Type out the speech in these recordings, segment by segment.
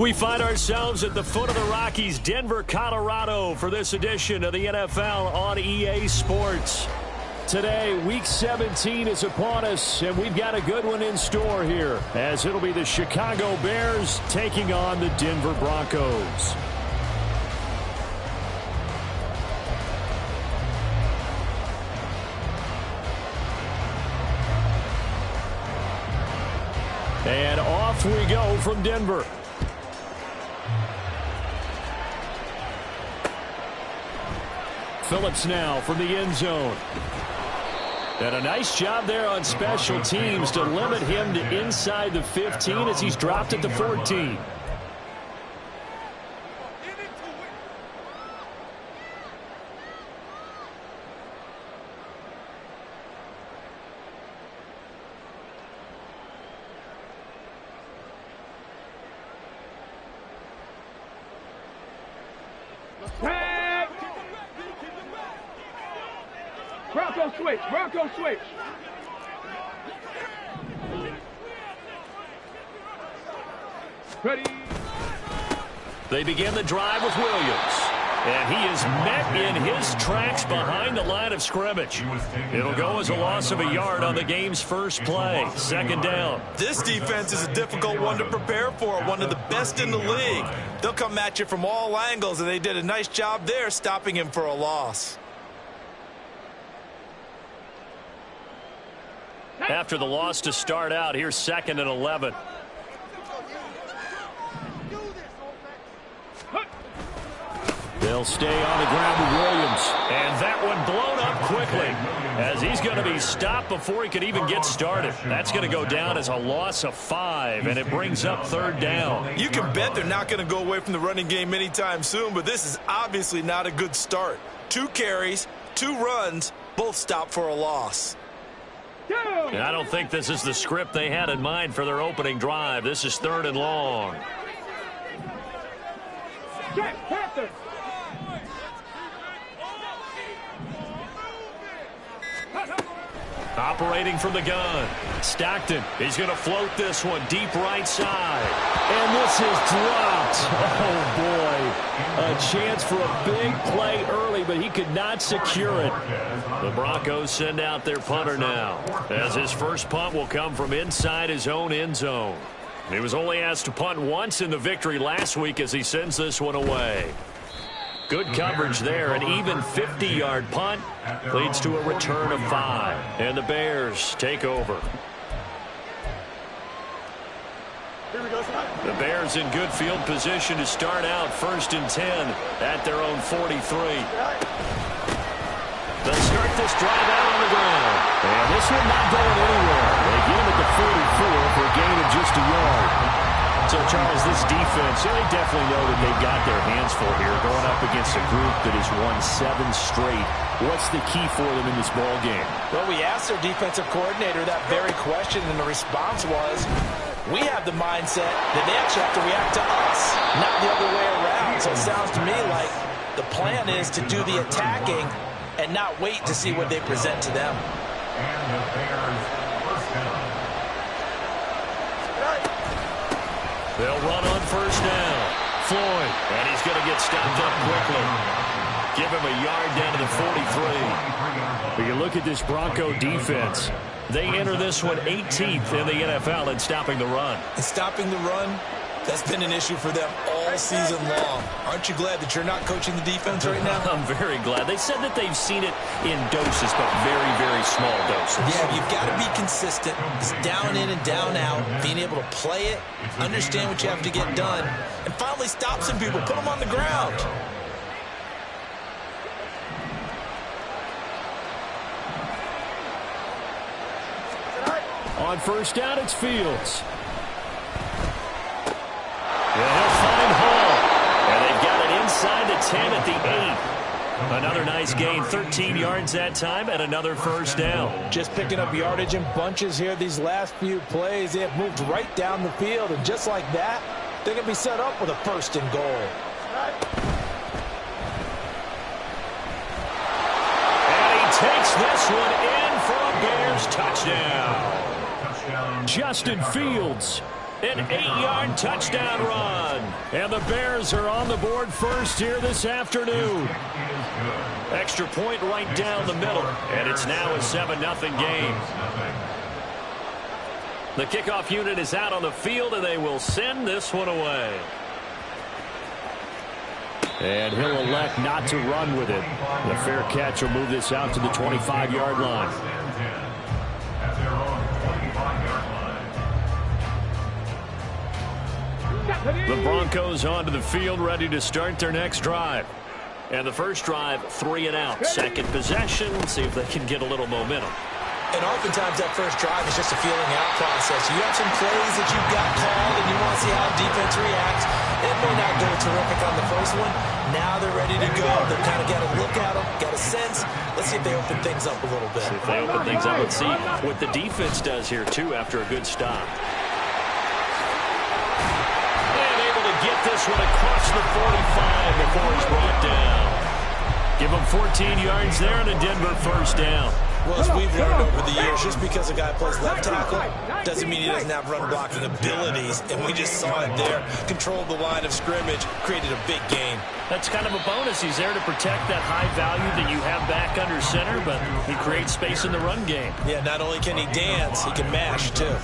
We find ourselves at the foot of the Rockies, Denver, Colorado, for this edition of the NFL on EA Sports. Today, Week 17 is upon us, and we've got a good one in store here, as it'll be the Chicago Bears taking on the Denver Broncos. And off we go from Denver. Phillips now from the end zone. And a nice job there on special teams to limit him to inside the 15 as he's dropped at the 14. Bronco switch. Ready. They begin the drive with Williams. And he is met in his tracks behind the line of scrimmage. It'll go as a loss of a yard on the game's first play. Second down. This defense is a difficult one to prepare for, one of the best in the league. They'll come at you from all angles, and they did a nice job there stopping him for a loss. After the loss to start out, here's 2nd and 11. They'll stay on the ground with Williams. And that one blown up quickly as he's going to be stopped before he could even get started. That's going to go down as a loss of 5, and it brings up 3rd down. You can bet they're not going to go away from the running game anytime soon, but this is obviously not a good start. 2 carries, 2 runs, both stopped for a loss. And I don't think this is the script they had in mind for their opening drive. This is 3rd and long. Operating from the gun. Stockton. He's going to float this one deep right side. And this is dropped. Oh, boy. A chance for a big play early, but he could not secure it. The Broncos send out their punter now, as his first punt will come from inside his own end zone. He was only asked to punt once in the victory last week as he sends this one away. Good coverage there. An even 50-yard punt leads to a return of 5. And the Bears take over. The Bears in good field position to start out 1st and 10 at their own 43. They'll start this drive out on the ground. And this one not going anywhere. They get him at the 44 for a gain of just a yard. So, Charles, this defense, they definitely know that they've got their hands full here going up against a group that has won 7 straight. What's the key for them in this ball game? Well, we asked their defensive coordinator that very question, and the response was, we have the mindset that they actually have to react to us, not the other way around. So it sounds to me like the plan is to do the attacking and not wait to see what they present to them. And the Bears first down. They'll run on 1st down. Floyd, and he's going to get stopped up quickly. Give him a yard down to the 43. But you look at this Bronco defense. They enter this one 18th in the NFL in stopping the run. And stopping the run, that's been an issue for them all season long. Aren't you glad that you're not coaching the defense right now? I'm very glad. They said that they've seen it in doses, but very, very small doses. Yeah, you've got to be consistent. It's down in and down out, being able to play it, understand what you have to get done, and finally stop some people, put them on the ground. On 1st down, it's Fields. And he'll find Hall. And they've got it inside the 10 at the 8. Another nice gain, 13 yards that time, and another 1st down. Just picking up yardage in bunches here these last few plays. They have moved right down the field, and just like that, they're going to be set up with a 1st and goal. And he takes this one in for a Bears touchdown. Justin Fields An 8-yard touchdown run. And the Bears are on the board first here this afternoon. Extra point right down the middle. And it's now a 7-0 game. The kickoff unit is out on the field, and they will send this one away. And he'll elect not to run with it. The fair catch will move this out to the 25-yard line. The Broncos onto the field, ready to start their next drive. And the first drive, 3 and out. Second possession, see if they can get a little momentum. And oftentimes that first drive is just a feeling out process. You have some plays that you've got called, and you want to see how defense reacts. It may not go terrific on the first one. Now they're ready to go. They've kind of got to look at them, got a sense. Let's see if they open things up a little bit. See if they open things up. Let's see what the defense does here, too, after a good stop. Get this one across the 45 before he's brought down. Give him 14 yards there and a Denver first down. Well, as we've learned over the years, just because a guy plays left tackle doesn't mean he doesn't have run blocking abilities, and we just saw it there. Controlled the line of scrimmage, created a big gain. That's kind of a bonus. He's there to protect that high value that you have back under center, but he creates space in the run game. Yeah, not only can he dance, he can mash, too.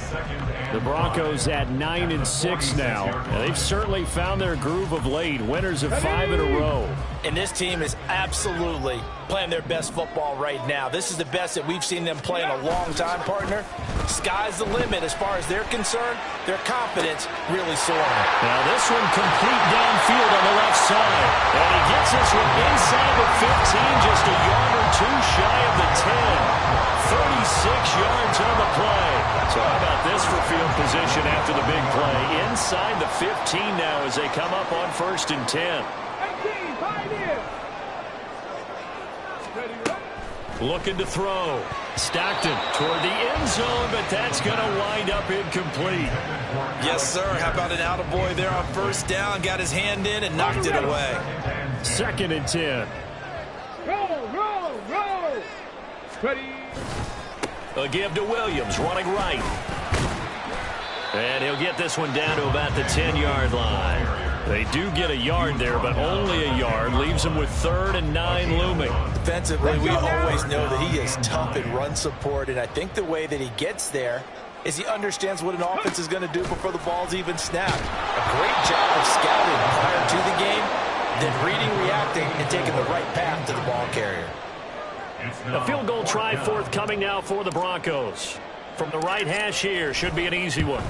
The Broncos at 9-6 now. And they've certainly found their groove of late. Winners of 5 in a row. And this team is absolutely playing their best football right now. This is the best that we've seen them play in a long time, partner. Sky's the limit as far as they're concerned. Their confidence really soaring. Now this one complete downfield on the left side. And he gets this one inside the 15, just a yard or two shy of the 10. 36 yards on the play. So how about this for field position after the big play? Inside the 15 now as they come up on 1st and 10. Looking to throw. Stockton toward the end zone, but that's going to wind up incomplete. Yes, sir. How about an attaboy there on 1st down? Got his hand in and knocked it away. 2nd and 10. Roll. Ready. A give to Williams, running right. And he'll get this one down to about the 10-yard line. They do get a yard there, but only a yard. Leaves them with 3rd and 9 looming. Defensively, we always know that he is tough in run support, and I think the way that he gets there is he understands what an offense is going to do before the ball's even snapped. A great job of scouting prior to the game, then reading, reacting, and taking the right path to the ball carrier. A field goal try forthcoming now for the Broncos. From the right hash here, should be an easy one.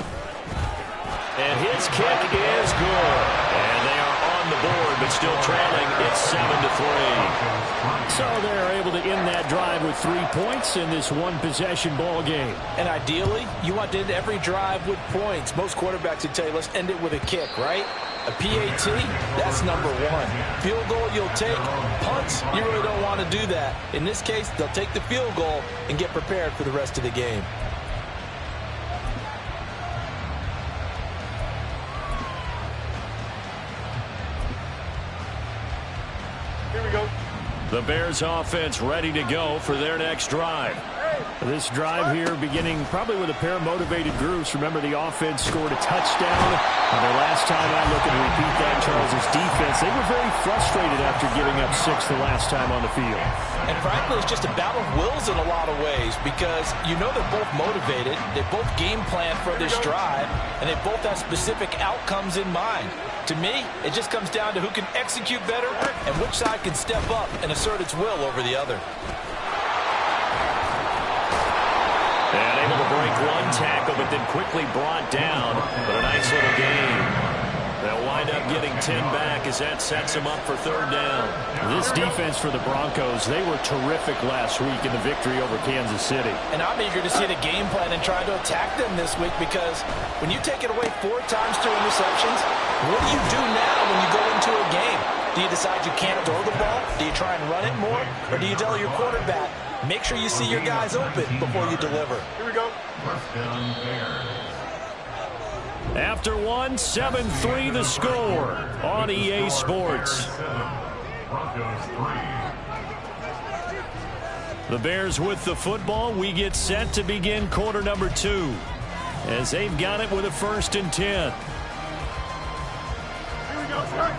And his kick is good. And they are on the board, but still trailing. It's 7-3. So they're able to end that drive with 3 points in this one-possession ball game. And ideally, you want to end every drive with points. Most quarterbacks would tell you, let's end it with a kick, right? A PAT, that's number 1. Field goal, you'll take. Punts, you really don't want to do that. In this case, they'll take the field goal and get prepared for the rest of the game. Here we go. The Bears offense ready to go for their next drive. This drive here beginning probably with a pair of motivated groups. Remember, the offense scored a touchdown. And their last time out, looking to repeat that, Charles' defense, they were very frustrated after giving up 6 the last time on the field. And frankly, it's just a battle of wills in a lot of ways because you know they're both motivated. They both game plan for this drive, and they both have specific outcomes in mind. To me, it just comes down to who can execute better and which side can step up and assert its will over the other. And able to break one tackle, but then quickly brought down. But a nice little gain. They'll wind up getting 10 back as that sets them up for 3rd down. This defense for the Broncos, they were terrific last week in the victory over Kansas City. And I'm eager to see the game plan and try to attack them this week because when you take it away 4 times through interceptions, what do you do now when you go into a game? Do you decide you can't throw the ball? Do you try and run it more? Or do you tell your quarterback, make sure you see your guys open before you deliver? Here we go. After one, 7-3 the score on EA Sports. The Bears with the football. We get set to begin quarter number 2. as they've got it with a 1st and 10. Here we go, sir.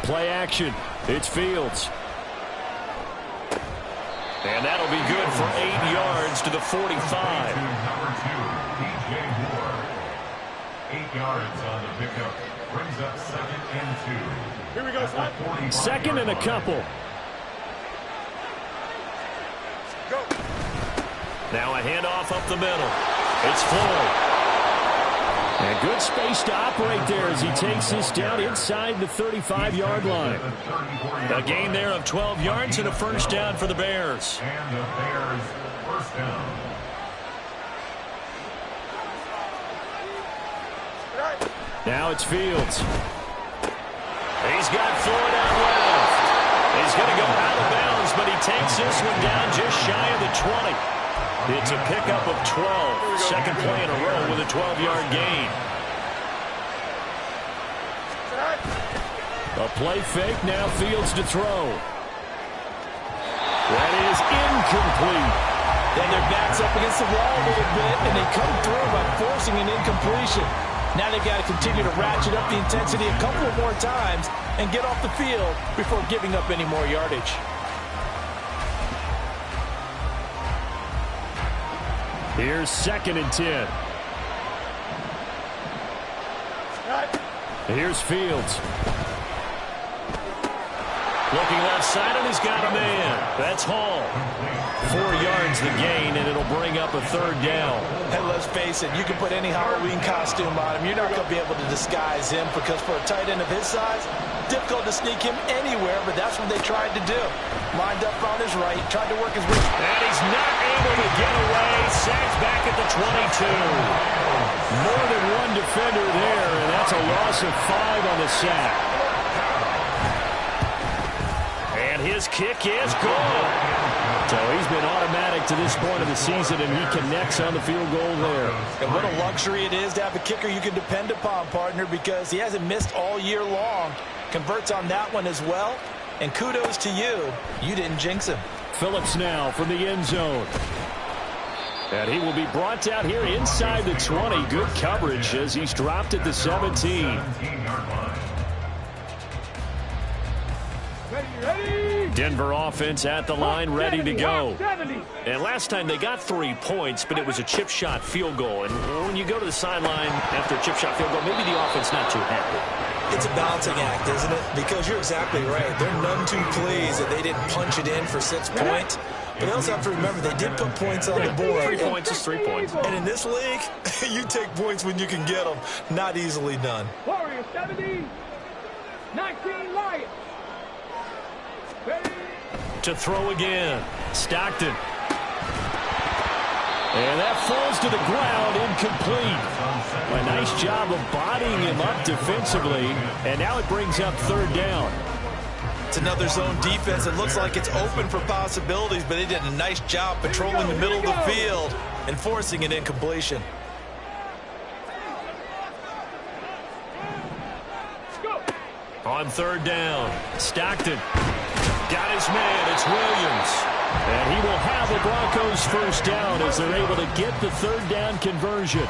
Play action. It's Fields. And that'll be good for 8 yards to the 45. Number 2, DJ Moore. 8 yards on the pickup. Brings up 2nd and 2. Here we go, son. 2nd and a couple. Go. Now a handoff up the middle. It's Floyd. And good space to operate there as he takes this down inside the 35-yard line. A gain there of 12 yards and a 1st down for the Bears. And the Bears 1st down. Now it's Fields. He's got Floyd out left. He's going to go out of bounds, but he takes this one down just shy of the 20. It's a pickup of 12. Second play in a row with a 12-yard gain. A play fake, now Fields to throw. That is incomplete. Then their back's up against the wall a little bit, and they come through by forcing an incompletion. Now they've got to continue to ratchet up the intensity a couple of more times and get off the field before giving up any more yardage. Here's 2nd and 10. Here's Fields. Looking left side, and he's got a man. That's Hall. 4 yards the gain, and it'll bring up a 3rd down. And let's face it, you can put any Halloween costume on him. You're not going to be able to disguise him because for a tight end of his size, difficult to sneak him anywhere, but that's what they tried to do. Lined up on his right, tried to work his way. And he's not able to get away. Sacked back at the 22. More than one defender there, and that's a loss of 5 on the sack. And his kick is good. So he's been automatic to this point of the season, and he connects on the field goal there. And what a luxury it is to have a kicker you can depend upon, partner, because he hasn't missed all year long. Converts on that one as well. And kudos to you. You didn't jinx him. Phillips now from the end zone. And he will be brought down here inside the 20. Good coverage as he's dropped at the 17. 17-yard line. Ready. Denver offense at the line, ready to go. And last time they got 3 points, but it was a chip shot field goal. And when you go to the sideline after a chip shot field goal, maybe the offense not too happy. It's a balancing act, isn't it? Because you're exactly right. They're none too pleased that they didn't punch it in for 6 points. But they also have to remember they did put points on the board. 3 points is 3 points. And in this league, you take points when you can get them. Not easily done. Warriors 70. 19 Lions. Ready. To throw again. Stockton. And that falls to the ground, incomplete. A nice job of bodying him up defensively. And now it brings up 3rd down. It's another zone defense. It looks like it's open for possibilities, but they did a nice job patrolling the middle of the field and forcing an incompletion. On 3rd down, Stockton got his man. It's Williams. And he will have the Broncos 1st down as they're able to get the 3rd down conversion.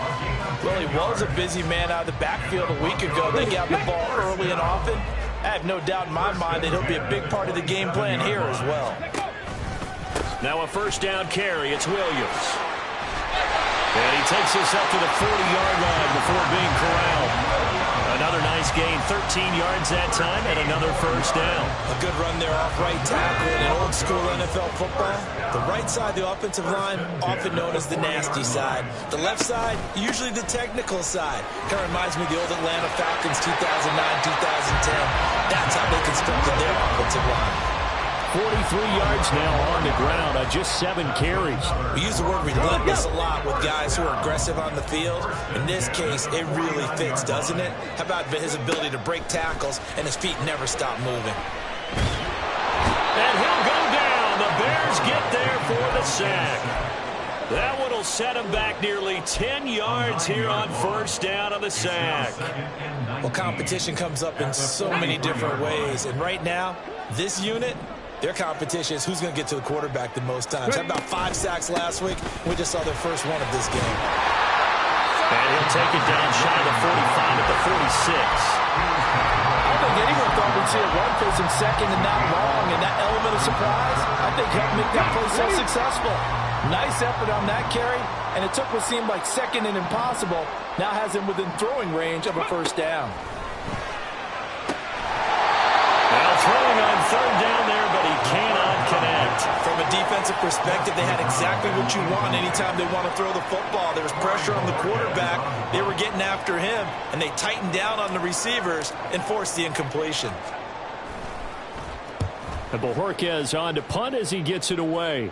Well, he was a busy man out of the backfield a week ago. They got the ball early and often. I have no doubt in my mind that he'll be a big part of the game plan here as well. Now a 1st down carry. It's Williams. And he takes this up to the 40-yard line before being corralled. Another nice gain, 13 yards that time, and another 1st down. A good run there off right tackle in old school NFL football. The right side, the offensive line, often known as the nasty side. The left side, usually the technical side. Kind of reminds me of the old Atlanta Falcons 2009, 2010. That's how they constructed their offensive line. 43 yards now on the ground on just 7 carries. We use the word relentless a lot with guys who are aggressive on the field. In this case, it really fits, doesn't it? How about his ability to break tackles and his feet never stop moving? And he'll go down. The Bears get there for the sack. That one will set him back nearly 10 yards here on 1st down on the sack. Well, competition comes up in so many different ways. And right now, this unit, Their competition is who's going to get to the quarterback the most times. Had about 5 sacks last week. We just saw their first one of this game. And he'll take it down shy of the 45 at the 46. I don't think anyone thought we'd see a run face him second and not long, and that element of surprise, I think, helped make that play so successful. Nice effort on that carry, and it took what seemed like second and impossible. Now has him within throwing range of a first down. Now throwing on third down there, but he cannot connect. From a defensive perspective, they had exactly what you want anytime they want to throw the football. There was pressure on the quarterback. They were getting after him, and they tightened down on the receivers and forced the incompletion. And Bojorquez on to punt as he gets it away.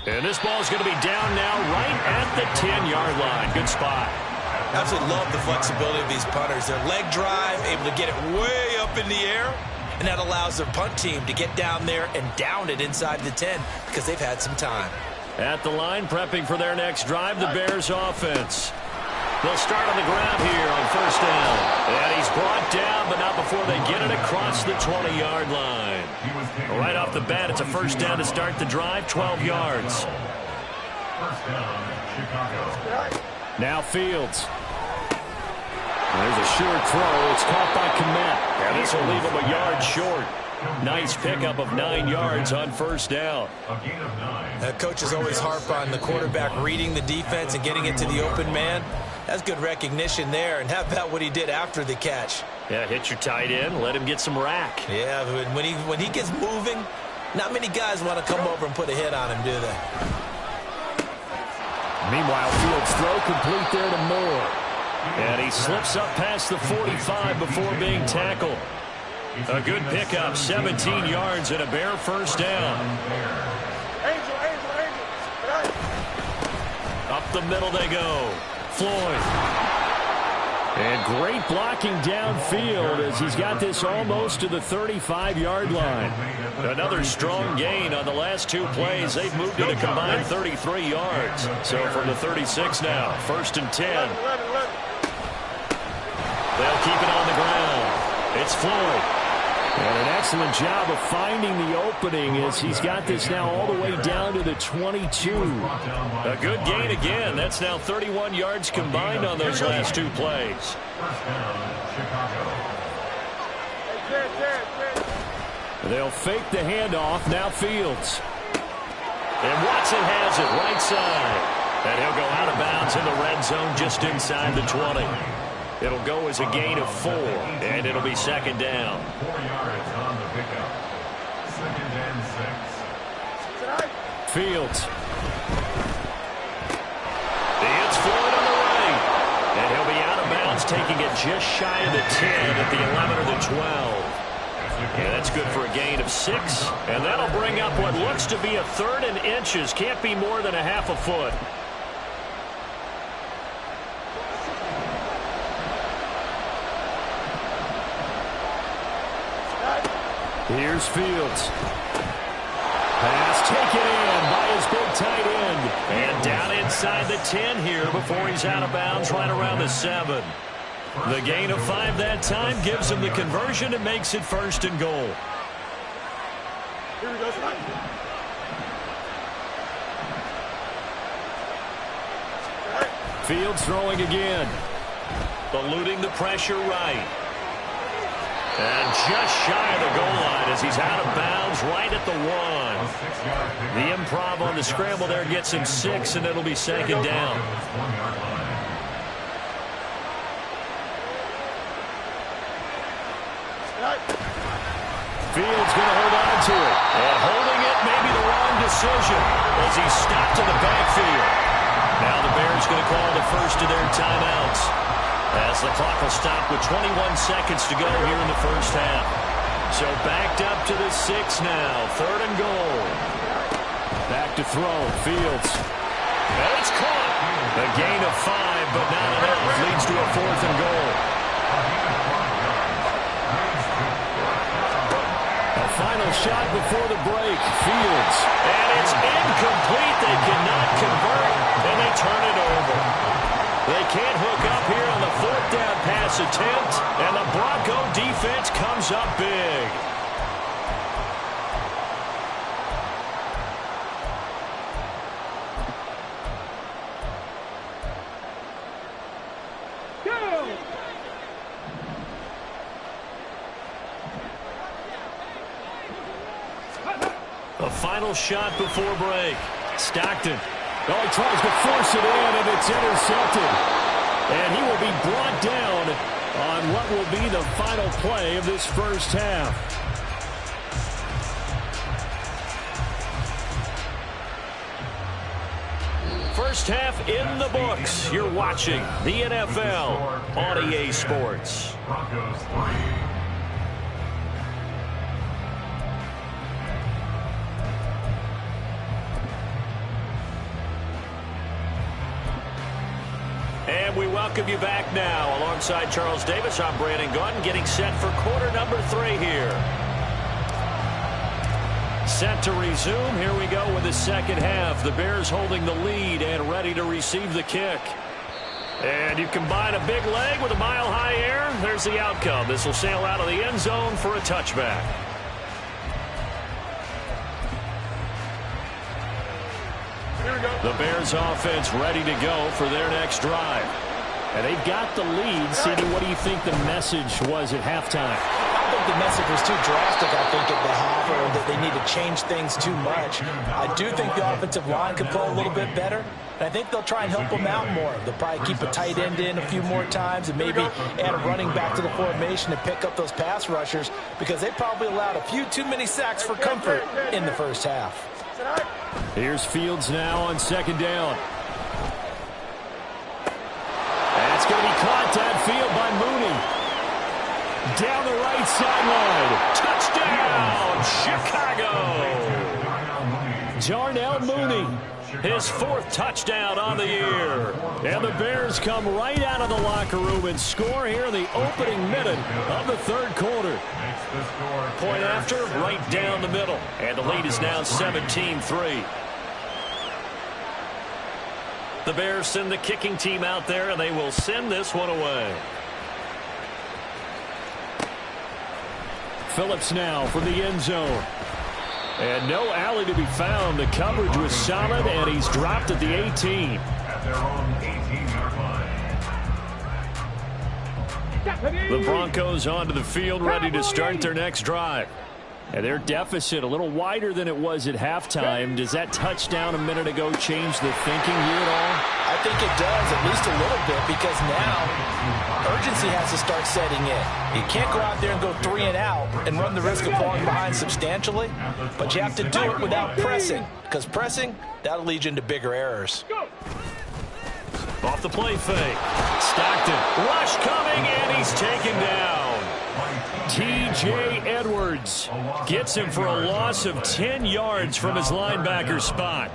And this ball is going to be down now right at the 10-yard line. Good spot. Absolutely love the flexibility of these punters. Their leg drive, able to get it way up in the air, and that allows their punt team to get down there and down it inside the 10 because they've had some time. At the line, prepping for their next drive, the Bears offense. They'll start on the ground here on first down. And he's brought down, but not before they get it across the 20-yard line. Right off the bat, it's a first down to start the drive, 12 yards. First down, Chicago. Now Fields. There's a short throw. It's caught by Kmet. And this will leave him a yard short. Nice pickup of 9 yards on first down. A gain of 9. Coaches always harp on the quarterback reading the defense and getting it to the open man. That's good recognition there. And how about what he did after the catch? Yeah, hit your tight end. Let him get some rack. Yeah, but when he gets moving, not many guys want to come over and put a hit on him, do they? Meanwhile, Fields' throw complete there to Moore. And he slips up past the 45 before being tackled. A good pickup, 17 yards and a Bear first down. Up the middle they go. Floyd. And great blocking downfield as he's got this almost to the 35-yard line. Another strong gain on the last 2 plays. They've moved it a combined 33 yards. So from the 36 now, first and 10. They'll keep it on the ground. It's Floyd. And an excellent job of finding the opening as he's got this now all the way down to the 22. A good gain again. That's now 31 yards combined on those last 2 plays. First down, Chicago. They'll fake the handoff. Now Fields. And Watson has it right side. And he'll go out of bounds in the red zone just inside the 20. It'll go as a gain of 4, and it'll be second down. 4 yards on the pickup. Second and 6. Fields. It's Floyd on the right. And he'll be out of bounds, taking it just shy of the 10 at the 11 or the 12. And that's good for a gain of 6. And that'll bring up what looks to be a 3rd and inches. Can't be more than a half a foot. Here's Fields. Pass taken in by his big tight end. And down inside the 10 here before he's out of bounds right around the 7. The gain of 5 that time gives him the conversion and makes it first and goal. Fields throwing again. Eluding the pressure right. And just shy of the goal line as he's out of bounds right at the 1. The improv on the scramble there gets him 6, and it'll be second down. Fields going to hold on to it. And holding it may be the wrong decision as he's stopped in the backfield. Now the Bears going to call the first of their timeouts, as the clock will stop with 21 seconds to go here in the first half. So backed up to the 6 now. 3rd and goal. Back to throw. Fields. And it's caught. A gain of 5, but not enough. Leads to a 4th and goal. A final shot before the break. Fields. And it's incomplete. They cannot convert, and they turn it over. They can't hook up here on the 4th down pass attempt, and the Bronco defense comes up big. A final shot before break. Stockton. Oh, he tries to force it in, and it's intercepted. And he will be brought down on what will be the final play of this first half. First half in the books. You're watching the NFL on EA Sports. Broncos 3. And we welcome you back now. Alongside Charles Davis, I'm Brandon Gunn, getting set for quarter number 3 here. Set to resume. Here we go with the second half. The Bears holding the lead and ready to receive the kick. And you combine a big leg with a mile-high air. There's the outcome. This will sail out of the end zone for a touchback. The Bears offense ready to go for their next drive. And they've got the lead. Sidney, what do you think the message was at halftime? I think the message was too drastic, I think, at the half, or that they need to change things too much. I do think the offensive line could play a little bit better, and I think they'll try and help them out more. They'll probably keep a tight end in a few more times and maybe add a running back to the formation and pick up those pass rushers, because they probably allowed a few too many sacks for comfort in the first half. Here's Fields now on second down. That's going to be caught downfield by Mooney. Down the right sideline. Touchdown, Chicago. Darnell Mooney, his 4th touchdown on the year. And the Bears come right out of the locker room and score here in the opening minute of the third quarter. Point after, right down the middle. And the lead is now 17-3. The Bears send the kicking team out there, and they will send this one away. Phillips now from the end zone. And no alley to be found. The coverage was solid, and he's dropped at the 18. At their own 18-yard line. The Broncos onto the field, ready to start their next drive. And their deficit a little wider than it was at halftime. Does that touchdown a minute ago change the thinking here at all? I think it does, at least a little bit, because now urgency has to start setting in. You can't go out there and go 3 and out and run the risk of falling behind substantially, but you have to do it without pressing, because pressing, that'll lead you into bigger errors. Off the play fake. Stockton. Rush coming, and he's taken down. T.J. Edwards gets him for a loss of 10 yards from his linebacker spot.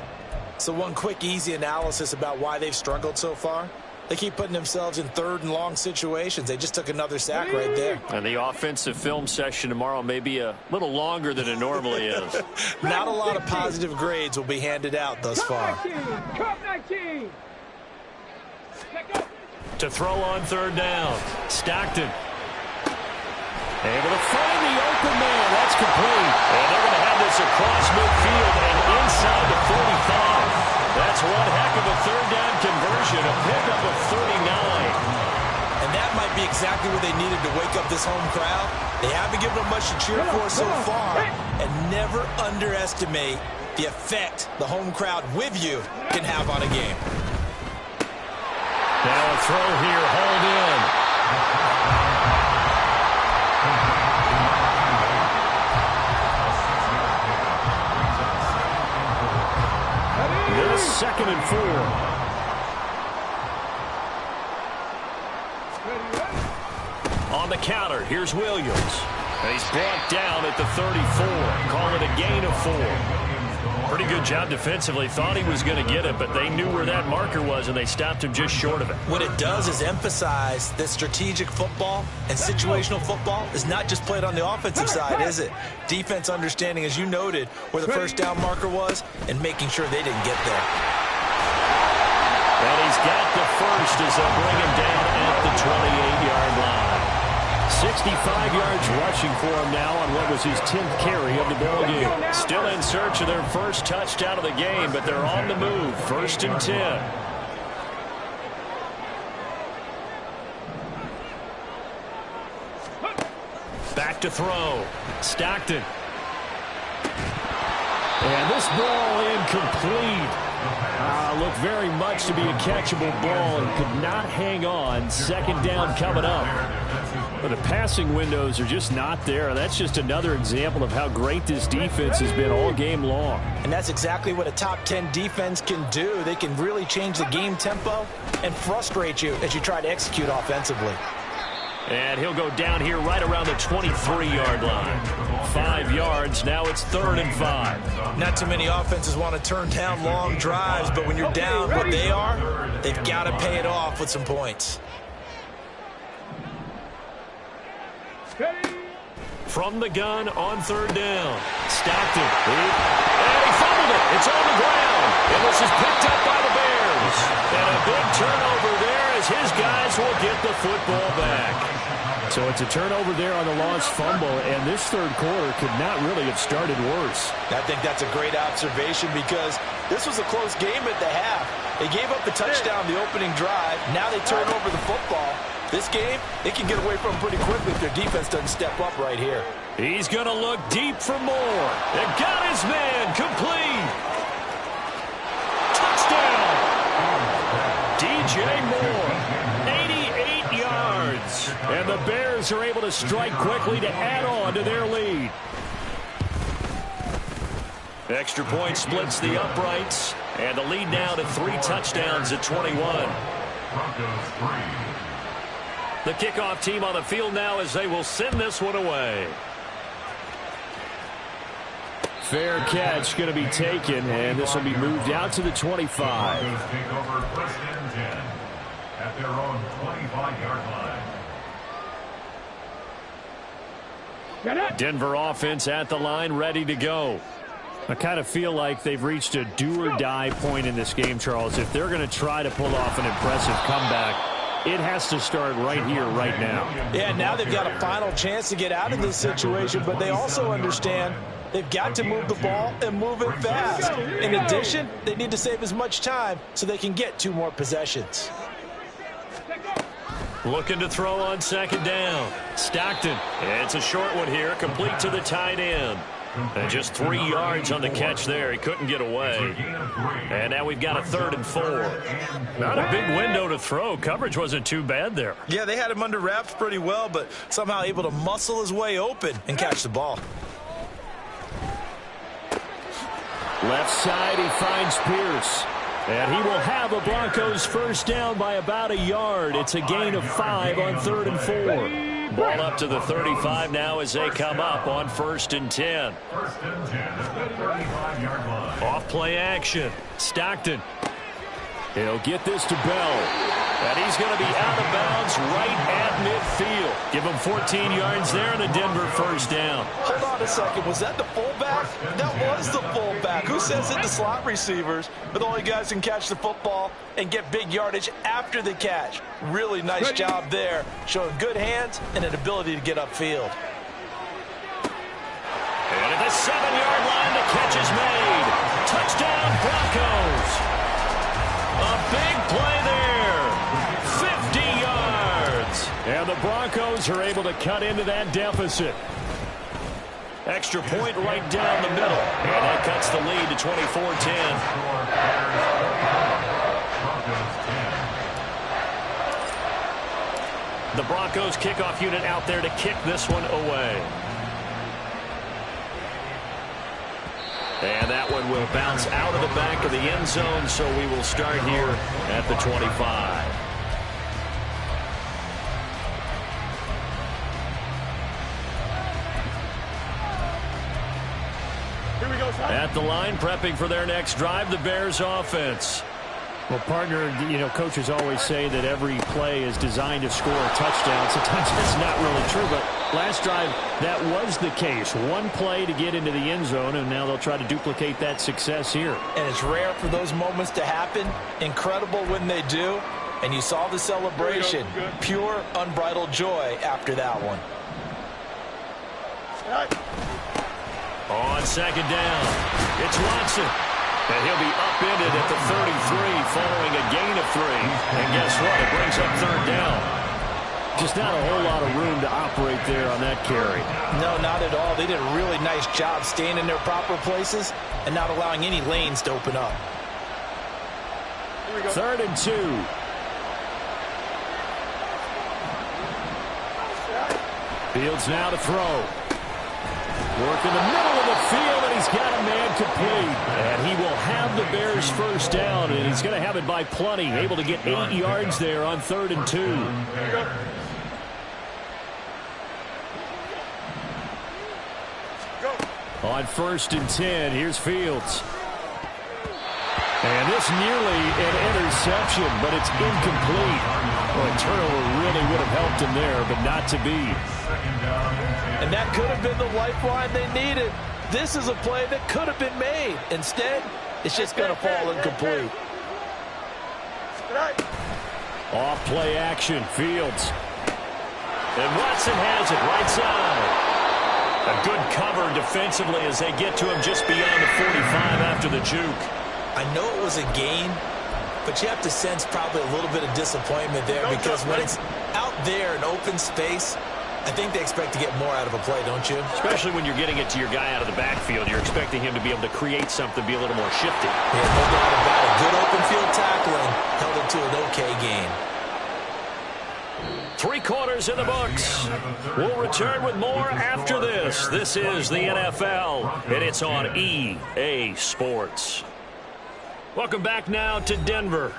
So one quick, easy analysis about why they've struggled so far. They keep putting themselves in 3rd and long situations. They just took another sack right there. And the offensive film session tomorrow may be a little longer than it normally is. Not a lot of positive grades will be handed out thus far. To throw on 3rd down. Stockton. Able to find the open man. That's complete. And they're going to have this across midfield and inside the 45. That's one heck of a 3rd down conversion. A pickup of 39. And that might be exactly what they needed to wake up this home crowd. They haven't given them much to cheer for so far. And never underestimate the effect the home crowd with you can have on a game. Now a throw here, hauled in. This 2nd and 4. On the counter, here's Williams. And he's brought down at the 34. Call it a gain of 4. Pretty good job defensively. Thought he was going to get it, but they knew where that marker was, and they stopped him just short of it. What it does is emphasize that strategic football and situational football is not just played on the offensive side, is it? Defense understanding, as you noted, where the 1st down marker was and making sure they didn't get there. And he's got the first as they bring him down at the 28-yard line. 65 yards rushing for him now on what was his 10th carry of the ball game. Still in search of their first touchdown of the game, but they're on the move. 1st and 10. Back to throw. Stockton. And this ball incomplete. Looked very much to be a catchable ball and could not hang on. Second down coming up. But the passing windows are just not there. That's just another example of how great this defense has been all game long. And that's exactly what a top 10 defense can do. They can really change the game tempo and frustrate you as you try to execute offensively. And he'll go down here right around the 23-yard line. 5 yards. Now it's 3rd and 5. Not too many offenses want to turn down long drives, but when you're down what they are, they've got to pay it off with some points. From the gun on 3rd down. Stockton. And he fumbled it. It's on the ground. And this is picked up by the Bears. And a big turnover there as his guys will get the football back. So it's a turnover there on the lost fumble, and this third quarter could not really have started worse. I think that's a great observation because this was a close game at the half. They gave up the touchdown the opening drive. Now they turn over the football. This game, they can get away from pretty quickly if their defense doesn't step up right here. He's going to look deep for more. They got his man complete. Touchdown. DJ Moore, 88 yards. And the Bears are able to strike quickly to add on to their lead. Extra point splits the uprights. And the lead now to 3 touchdowns at 21. Broncos 3. The kickoff team on the field now as they will send this one away. Fair catch going to be taken, and this will be moved out to the 25. Broncos take over 1st and 10 at their own 25-yard line. Denver offense at the line, ready to go. I kind of feel like they've reached a do-or-die point in this game, Charles. If they're going to try to pull off an impressive comeback, it has to start right here, right now. Yeah, now they've got a final chance to get out of this situation, but they also understand they've got to move the ball and move it fast. In addition, they need to save as much time so they can get 2 more possessions. Looking to throw on 2nd down. Stockton. It's a short one here, complete to the tight end. And just 3 yards on the catch there. He couldn't get away. And now we've got a 3rd and 4. Not a big window to throw. Coverage wasn't too bad there. Yeah, they had him under wraps pretty well, but somehow able to muscle his way open and catch the ball. Left side, he finds Pierce. And he will have a Broncos first down by about a yard. It's a gain of 5 on 3rd and 4. Ball up to the 35 now as they come up on 1st and 10. 1st and 10 at the 35-yard line. Off play action. Stockton. He'll get this to Bell. And he's going to be out of bounds right at midfield. Give him 14 yards there and a Denver first down. Hold on a second. Was that the fullback? That was the fullback. Who says it to slot receivers? But the only guys can catch the football and get big yardage after the catch. Really nice job there, showing good hands and an ability to get upfield. And at the 7-yard line, the catch is made. Touchdown, Broncos. A big play there. 50 yards. And the Broncos are able to cut into that deficit. Extra point right down the middle. And that cuts the lead to 24-10. The Broncos kickoff unit out there to kick this one away. And that one will bounce out of the back of the end zone, so we will start here at the 25. At the line, prepping for their next drive, the Bears offense. Well, partner, coaches always say that every play is designed to score a touchdown. Sometimes that's not really true, but last drive, that was the case. One play to get into the end zone, and now they'll try to duplicate that success here. And it's rare for those moments to happen. Incredible when they do. And you saw the celebration. Pure, unbridled joy after that one. On 2nd down, it's Watson. And he'll be upended at the 33 following a gain of 3. And guess what? It brings up 3rd down. Just not a whole lot of room to operate there on that carry. No, not at all. They did a really nice job staying in their proper places and not allowing any lanes to open up. 3rd and 2. Fields now to throw. Work in the middle of the field, and he's got a man complete. And he will have the Bears first down, and he's going to have it by plenty. Able to get 8 yards there on 3rd and 2. On 1st and 10, here's Fields. And this nearly an interception, but it's incomplete. Well, a turnover really would have helped him there, but not to be. And that could have been the lifeline they needed. This is a play that could have been made. Instead, it's just going to fall incomplete. Off play action, Fields. And Watson has it right side. A good cover defensively as they get to him just beyond the 45 after the juke. I know it was a gain, but you have to sense probably a little bit of disappointment there because when it's out there in open space, I think they expect to get more out of a play, don't you? Especially when you're getting it to your guy out of the backfield. You're expecting him to be able to create something, be a little more shifty. Yeah, no doubt about it. Good open field tackling held it to an okay gain. 3 quarters in the books. We'll return with more after this. This is the NFL, and it's on EA Sports. Welcome back now to Denver.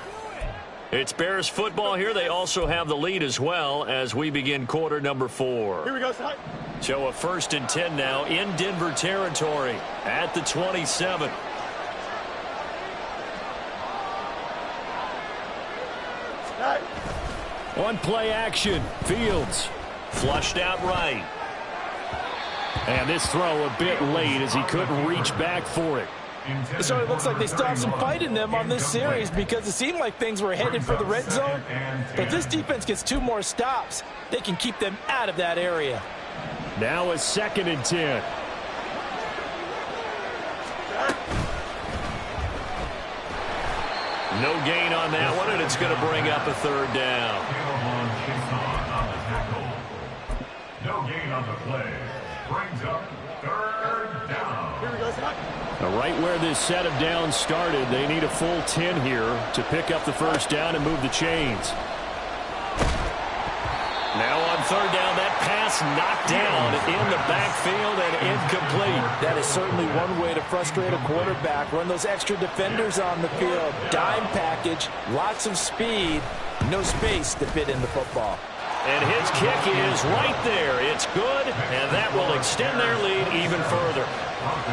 It's Bears football here. They also have the lead as well as we begin quarter number 4. Here we go, son. So a 1st and 10 now in Denver territory at the 27. One play action. Fields flushed out right. And this throw a bit late as he couldn't reach back for it. So it looks like they still have some fight in them on this series because it seemed like things were headed for the red zone. But this defense gets 2 more stops. They can keep them out of that area. Now a 2nd and 10. No gain on that one, and it's going to bring up a 3rd down. No gain on the play. Brings up 3rd down. Here we go, son. Now, right where this set of downs started, they need a full 10 here to pick up the 1st down and move the chains. Now on 3rd down, that pass knocked down in the backfield and incomplete. That is certainly one way to frustrate a quarterback. Run those extra defenders on the field. Dime package, lots of speed, no space to fit in the football. And his kick is right there. It's good, and that will extend their lead even further.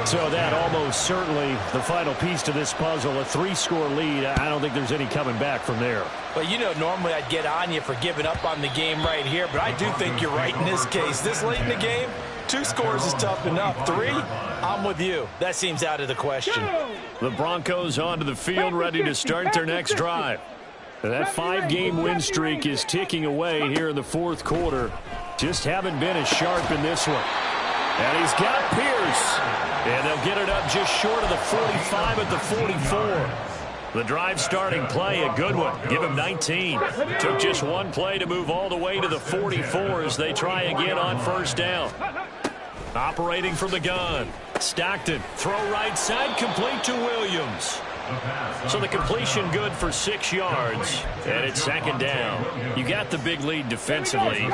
So that almost certainly the final piece to this puzzle, a 3-score lead. I don't think there's any coming back from there. Well, you know, normally I'd get on you for giving up on the game right here, but I do think you're right in this case. This late in the game, 2 scores is tough enough. 3, I'm with you. That seems out of the question. The Broncos onto the field, ready to start their next drive. That 5-game win streak is ticking away here in the 4th quarter. Just haven't been as sharp in this one. And he's got Pierce. And they'll get it up just short of the 45 at the 44. The drive starting play, a good one. Give him 19. Took just one play to move all the way to the 44 as they try again on 1st down. Operating from the gun. Stockton, throw right side, complete to Williams. So the completion good for 6 yards, and it's 2nd down. You got the big lead defensively,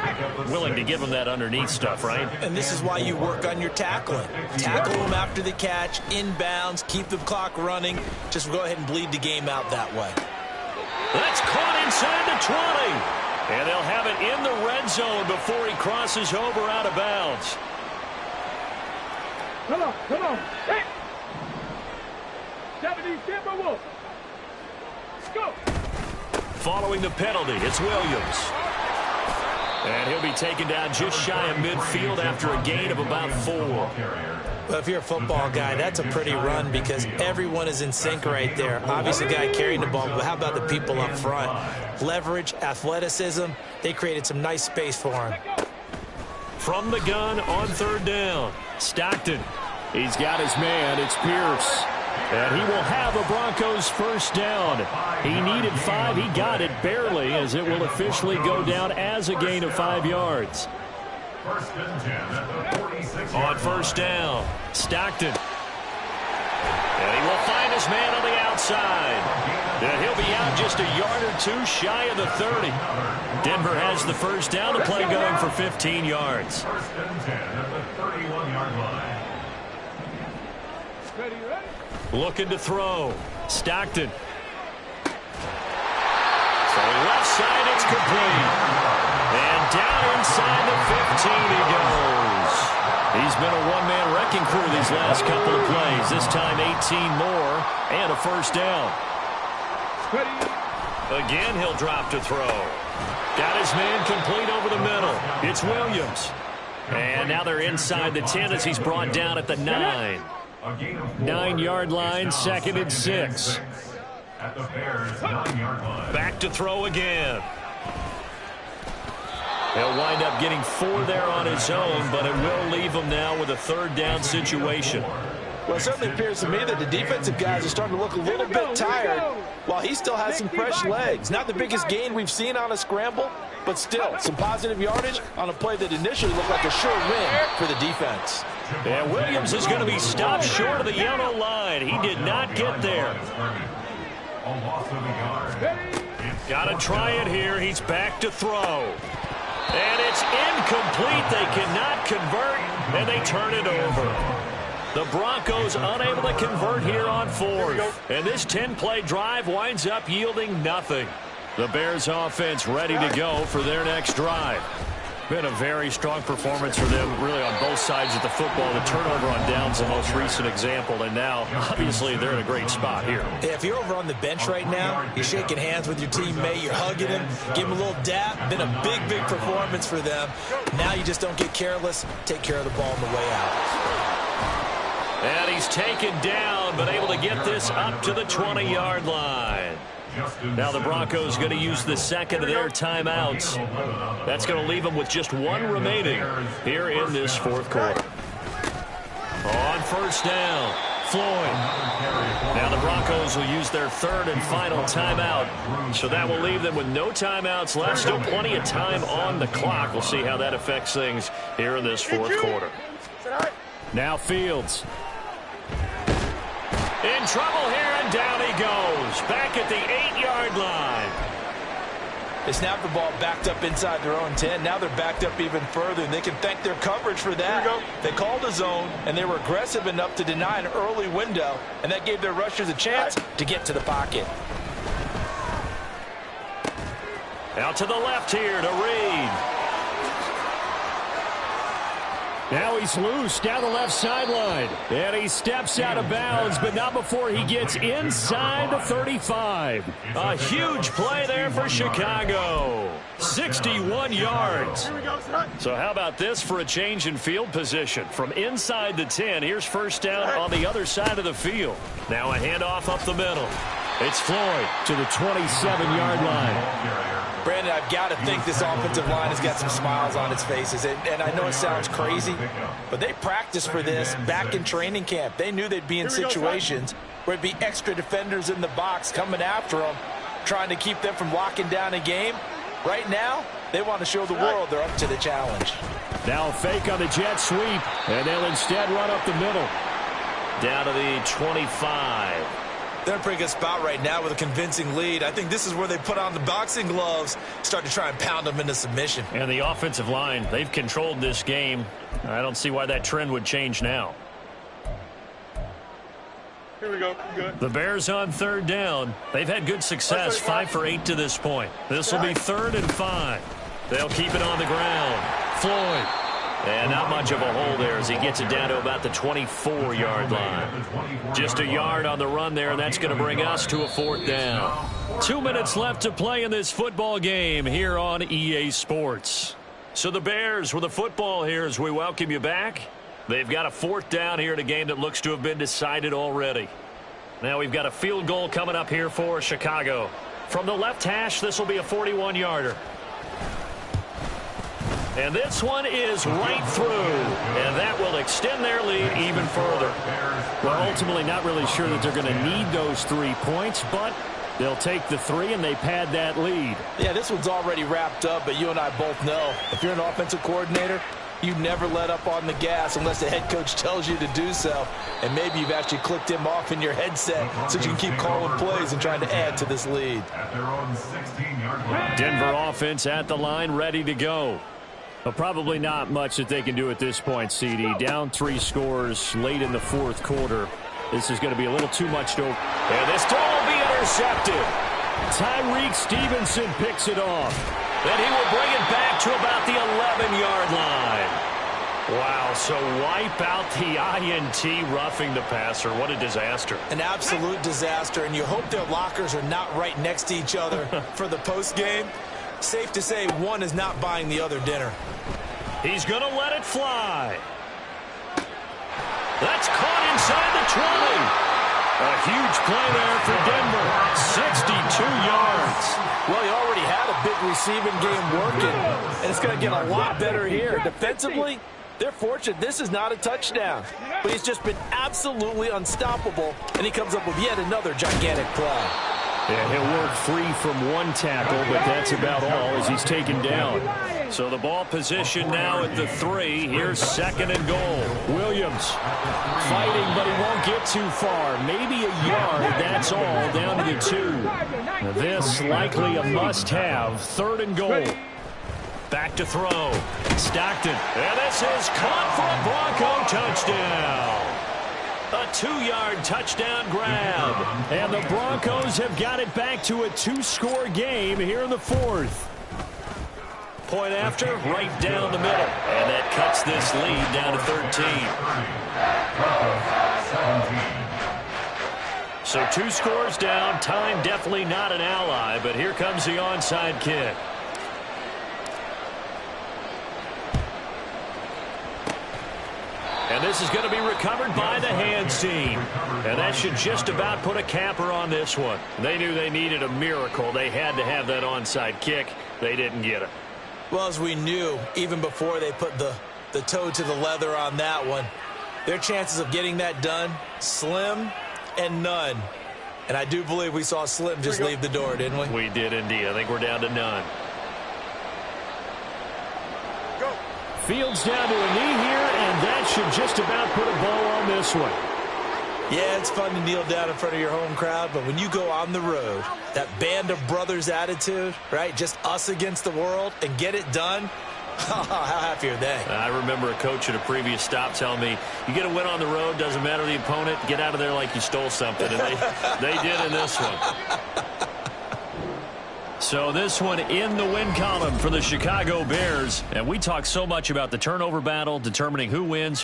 willing to give them that underneath stuff, right? And this is why you work on your tackling. Tackle them after the catch, inbounds, keep the clock running. Just go ahead and bleed the game out that way. That's caught inside the 20. And they'll have it in the red zone before he crosses over out of bounds. Come on, come on. Hey! 70, Timberwolves. Let's go. Following the penalty, it's Williams. And he'll be taken down just shy of midfield after a gain of about 4. Well, if you're a football guy, that's a pretty run because everyone is in sync right there. Obviously, the guy carrying the ball, but how about the people up front? Leverage, athleticism, they created some nice space for him. From the gun on 3rd down, Stockton. He's got his man. It's Pierce. And he will have a Broncos first down. He needed 5. He got it barely, as it will officially go down as a gain of 5 yards. First and 10 at the 46. On first down, Stockton. And he will find his man on the outside. And he'll be out just a yard or two shy of the 30. Denver has the first down, the play going for 15 yards. First and 10 at the 31-yard line. Looking to throw. Stockton. So left side, it's complete. And down inside the 15 he goes. He's been a one-man wrecking crew these last couple of plays. This time 18 more and a first down. Again, he'll drop to throw. Got his man complete over the middle. It's Williams. And now they're inside the 10 as he's brought down at the 9. 9-yard line, 2nd and 6. At the Bears' 9-yard line. Back to throw again. He'll wind up getting 4 there on his own, but it will leave him now with a third down situation. Well, it certainly appears to me that the defensive guys are starting to look a little bit tired while he still has some fresh legs. Not the biggest gain we've seen on a scramble, but still some positive yardage on a play that initially looked like a sure win for the defense. And Williams is going to be stopped short of the yellow line. He did not get there. A loss of a yard. Got to try it here. He's back to throw. And it's incomplete. They cannot convert, and they turn it over. The Broncos unable to convert here on 4th. And this 10-play drive winds up yielding nothing. The Bears offense ready to go for their next drive. Been a very strong performance for them, really, on both sides of the football. The turnover on downs the most recent example, and now, obviously, they're in a great spot here. Yeah, if you're over on the bench right now, you're shaking hands with your teammate, you're hugging him, give him a little dap. Been a big, big performance for them. Now you just don't get careless. Take care of the ball on the way out. And he's taken down, but able to get this up to the 20-yard line. Now the Broncos going to use the second of their timeouts. That's going to leave them with just 1 remaining here in this 4th quarter. On first down, Floyd. Now the Broncos will use their 3rd and final timeout. So that will leave them with no timeouts left. Still plenty of time on the clock. We'll see how that affects things here in this 4th quarter. Now Fields. In trouble here, and down he goes. Back at the 8-yard line. They snapped the ball backed up inside their own 10. Now they're backed up even further, and they can thank their coverage for that. They called a zone, and they were aggressive enough to deny an early window, and that gave their rushers a chance to get to the pocket. Out to the left here to Reed. Now he's loose down the left sideline. And he steps out of bounds, but not before he gets inside the 35. A huge play there for Chicago. 61 yards. So how about this for a change in field position? From inside the 10, here's first down on the other side of the field. Now a handoff up the middle. It's Floyd to the 27-yard line. Brandon, I've got to think this offensive line has got some smiles on its faces. And I know it sounds crazy, but they practiced for this back in training camp. They knew they'd be in situations where it'd be extra defenders in the box coming after them, trying to keep them from locking down a game. Right now, they want to show the world they're up to the challenge. Now a fake on the jet sweep, and they'll instead run up the middle. Down to the 25. They're in a pretty good spot right now with a convincing lead. I think this is where they put on the boxing gloves, start to try and pound them into submission. And the offensive line, they've controlled this game. I don't see why that trend would change now. Here we go. Good. The Bears on 3rd down. They've had good success, 5 for 8 to this point. This will be 3rd and 5. They'll keep it on the ground. Floyd. And not much of a hole there as he gets it down to about the 24-yard line. Just a yard on the run there, and that's going to bring us to a 4th down. 2 minutes left to play in this football game here on EA Sports. So the Bears with the football here as we welcome you back. They've got a 4th down here in a game that looks to have been decided already. Now we've got a field goal coming up here for Chicago. From the left hash, this will be a 41-yarder. And this one is right through. And that will extend their lead even further. Well, ultimately not really sure that they're going to need those 3 points, but they'll take the 3 and they pad that lead. Yeah, this one's already wrapped up, but you and I both know if you're an offensive coordinator, you never let up on the gas unless the head coach tells you to do so. And maybe you've actually clicked him off in your headset so you can keep calling plays and trying to add to this lead. At their own 16-yard line. Denver offense at the line, ready to go. But probably not much that they can do at this point, CD. Down 3 scores late in the fourth quarter. This is going to be a little too much to... And this throw will be intercepted. Tyreek Stevenson picks it off. Then he will bring it back to about the 11-yard line. Wow, so wipe out the INT, roughing the passer. What a disaster. An absolute disaster, and you hope their lockers are not right next to each other for the postgame. Safe to say one is not buying the other dinner. He's going to let it fly. That's caught inside the 20. A huge play there for Denver. 62 yards. Well, he already had a big receiving game working, and it's going to get a lot better here. Defensively, they're fortunate this is not a touchdown, but he's just been absolutely unstoppable, and he comes up with yet another gigantic play. Yeah, he'll work free from one tackle, but that's about all as he's taken down. So the ball position now at the 3. Here's 2nd and goal. Williams fighting, but he won't get too far. Maybe a yard, that's all, down to the 2. This likely a must-have. 3rd and goal. Back to throw. Stockton. And this is caught for a Bronco touchdown. A 2-yard touchdown grab. And the Broncos have got it back to a 2-score game here in the 4th. Point after, right down the middle. And that cuts this lead down to 13. So 2 scores down. Time definitely not an ally, but here comes the onside kick. And this is going to be recovered by the hands team. And that should just about put a capper on this one. They knew they needed a miracle. They had to have that onside kick. They didn't get it. Well, as we knew, even before they put the toe to the leather on that one, their chances of getting that done, slim and none. And I do believe we saw Slim just leave the door, didn't we? We did indeed. I think we're down to none. Fields down to a knee here, and that should just about put a bow on this one. Yeah, it's fun to kneel down in front of your home crowd, but when you go on the road, that band of brothers attitude, right, just us against the world, and get it done, how happy are they? I remember a coach at a previous stop telling me, you get a win on the road, doesn't matter the opponent, get out of there like you stole something, and they did in this one. So this one in the win column for the Chicago Bears. And we talk so much about the turnover battle, determining who wins.